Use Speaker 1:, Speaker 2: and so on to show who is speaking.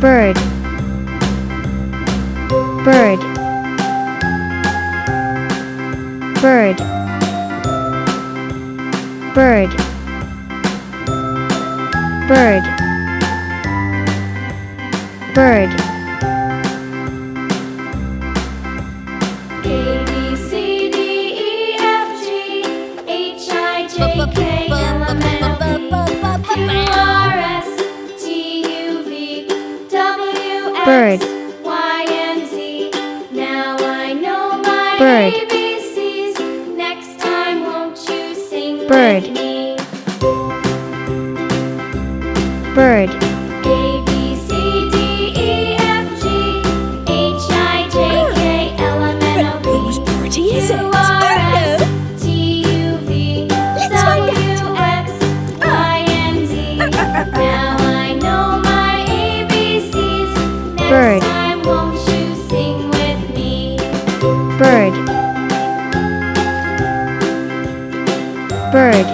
Speaker 1: bird, bird, bird, bird, bird, bird.
Speaker 2: A B C D E F G H I J K L M N O P Q R S T U V W
Speaker 1: Bird.
Speaker 2: X Y and Z. Now I know my
Speaker 1: Bird.
Speaker 2: ABCs. Next time, won't you sing
Speaker 1: Bird.
Speaker 2: with me?
Speaker 1: Bird,
Speaker 2: A B C D E F G H I J K L M N O P
Speaker 3: Whose party is it?
Speaker 2: Q R S T U V W X Y and Z. Now I know my ABCs. Next
Speaker 1: Bird.
Speaker 2: time, won't you sing with me?
Speaker 1: bird, bird,